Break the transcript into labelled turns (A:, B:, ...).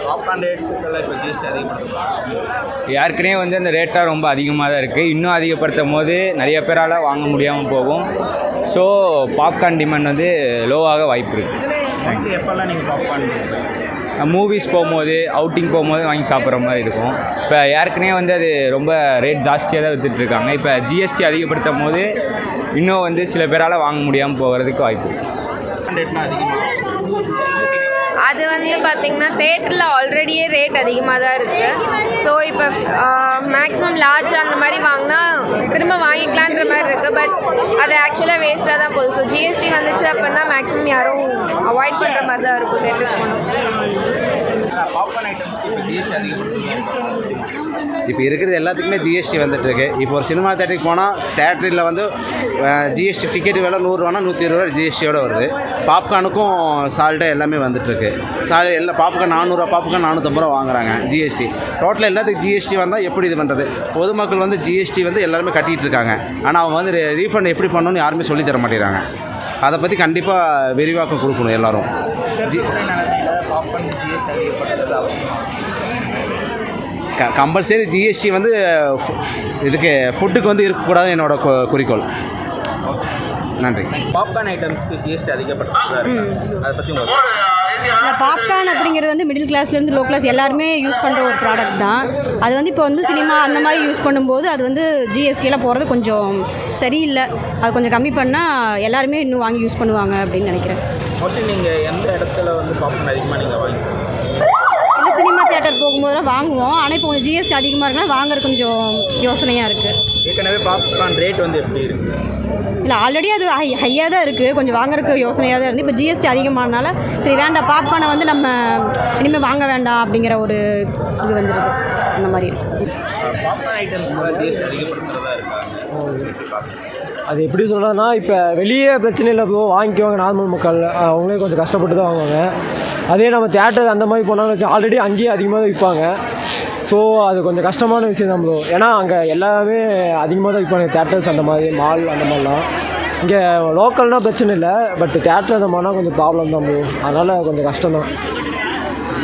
A: Popcorn ரேட்டுக்கெல்லாம் இப்போ GST அதிகப்படுத்துறாங்க.
B: ஏற்கனவே வந்து அந்த ரேட்டாக ரொம்ப அதிகமாக தான் இருக்குது. இன்னும் அதிகப்படுத்தும் போது நிறைய பேரால் வாங்க முடியாமல் போகும். ஸோ பாப்கார்ன் டிமாண்ட் வந்து லோவாக வாய்ப்பு இருக்குது.
A: எப்போல்லாம் நீங்கள் பாப்கார்ன்
B: மூவிஸ் போகும்போது அவுட்டிங் போகும்போது வாங்கி சாப்பிட்ற மாதிரி இருக்கும். இப்போ ஏற்கனவே வந்து அது ரொம்ப ரேட் ஜாஸ்தியாக தான் விற்றுட்ருக்காங்க. இப்போ ஜிஎஸ்டி அதிகப்படுத்தும் போது இன்னும் வந்து சில பேரால் வாங்க முடியாமல் போகிறதுக்கு வாய்ப்பு இருக்குது.
A: ரேட்லாம் அதிகமாக
C: அது வந்து பார்த்திங்கன்னா தேட்டரில் ஆல்ரெடியே ரேட் அதிகமாக தான் இருக்குது. ஸோ இப்போ மேக்ஸிமம் லார்ஜ் அந்த மாதிரி வாங்கினா திரும்ப வாங்கிக்கலான்ற மாதிரி இருக்குது. பட் அது ஆக்சுவலாக வேஸ்ட்டாக தான் போகுது. ஸோ ஜிஎஸ்டி வந்துச்சு அப்படின்னா மேக்ஸிமம் யாரும் அவாய்ட் பண்ணுற மாதிரி தான் இருக்கும் தேட்டருக்கு போகணும்.
A: பாப்கார்ன் ஐட்டம்ஸ்க்கு இப்போ ஜிஎஸ்டி அதிகப்படுத்துறாங்க.
D: இப்போ இருக்கிறது எல்லாத்துக்குமே ஜிஎஸ்டி வந்துட்டுருக்கு. இப்போ ஒரு சினிமா தேட்டருக்கு போனால் தேட்டரில் வந்து ஜிஎஸ்டி டிக்கெட் விலை 100 ரூபானா 120 ரூபா ஜிஎஸ்டியோடு வருது. பாப்கார்னுக்கும் சால்ட்டாக எல்லாமே வந்துட்டுருக்கு. எல்லாம் பாப்கார்ன் 400 ரூபா, பாப்கார்ன் 450 ரூபா வாங்குறாங்க ஜிஎஸ்டி. டோட்டலாக எல்லாத்துக்கும் ஜிஎஸ்டி வந்தால் எப்படி இது பண்ணுறது? பொதுமக்கள் வந்து ஜிஎஸ்டி வந்து எல்லாருமே கட்டிகிட்டு இருக்காங்க. ஆனால் அவங்க வந்து ரீஃபண்ட் எப்படி பண்ணணும்னு யாருமே சொல்லித் தர மாட்டேங்கிறாங்க. அதை பற்றி கண்டிப்பாக விரிவாக்கம் கொடுக்கணும் எல்லோரும்.
A: பாப்கார்ன் ஜிஎஸ்டி அதிகப்படுத்துறது அவசியம்.
D: கம்பல்சரி ஜிஎஸ்டி வந்து இதுக்கு ஃபுட்டுக்கு வந்து இருக்கக்கூடாதுன்னு என்னோடய குறிக்கோள். நன்றி.
A: பாப்கார்ன் ஐட்டம்ஸ்க்கு ஜிஎஸ்டி அதிகப்படுத்துறதா இருக்குது. அதை பற்றி உங்களுக்கு
E: இந்த பாப்கார்ன் அப்படிங்கிறது வந்து மிடில் கிளாஸ்லேருந்து லோ கிளாஸ் எல்லாருமே யூஸ் பண்ணுற ஒரு ப்ராடக்ட் தான். அது வந்து இப்போ வந்து சினிமா அந்த மாதிரி யூஸ் பண்ணும்போது அது வந்து ஜிஎஸ்டியெல்லாம் போகிறது கொஞ்சம் சரியில்லை. அது கொஞ்சம் கம்மி பண்ணால் எல்லாருமே இன்னும் வாங்கி யூஸ் பண்ணுவாங்க அப்படின்னு நினைக்கிறேன்.
A: மோஸ்ட்லி நீங்கள் எந்த இடத்துல வந்து பாப்கார்ன் அதிகமாக நீங்கள் வாங்கிக்கிறீங்க?
E: இல்லை சினிமா தேட்டர் போகும்போதெல்லாம் வாங்குவோம். ஆனால் இப்போ கொஞ்சம் ஜிஎஸ்டி அதிகமாக இருக்குன்னா வாங்குறது கொஞ்சம் யோசனையாக இருக்குது.
A: ஏற்கனவே பாப்கார்ன் ரேட் வந்து எப்படி இருக்குது?
E: இல்லை ஆல்ரெடி அது ஹையாக தான் இருக்குது. கொஞ்சம் வாங்குறதுக்கு யோசனையாக தான் இருந்து இப்போ ஜிஎஸ்டி அதிகமானால சரி வேண்டாம் பாப்கார்னை வந்து நம்ம இனிமேல் வாங்க வேண்டாம் அப்படிங்கிற ஒரு இது வந்துடுது. அந்த மாதிரி இருக்குது.
A: பாப்கார்ன் ஐட்டம்ஸ் ஜிஎஸ்டி அதிகப்படுத்துறதா இருக்காங்க.
F: அது எப்படி சொல்கிறதுனா இப்போ வெளியே பிரச்சனை இல்லை, இப்போ வாங்கிக்குவாங்க நார்மல் மக்கள். அவங்களே கொஞ்சம் கஷ்டப்பட்டு தான் வாங்குவாங்க. அதே நம்ம தேட்டர் அந்த மாதிரி போனாலும் வச்சு ஆல்ரெடி அங்கேயே அதிகமாக தான் விற்பாங்க. ஸோ அது கொஞ்சம் கஷ்டமான விஷயம் தான் ப்ரோ. ஏன்னா அங்கே எல்லாமே அதிகமாக தான் விற்பாங்க. தேட்டர்ஸ் அந்த மாதிரி மால் அந்த மாதிரிலாம். இங்கே லோக்கல்னால் பிரச்சனை இல்லை, பட் தேட்டர் அந்த மாதிரினா கொஞ்சம் ப்ராப்ளம் தான் ப்ரோ. அதனால் கொஞ்சம் கஷ்டம் தான்.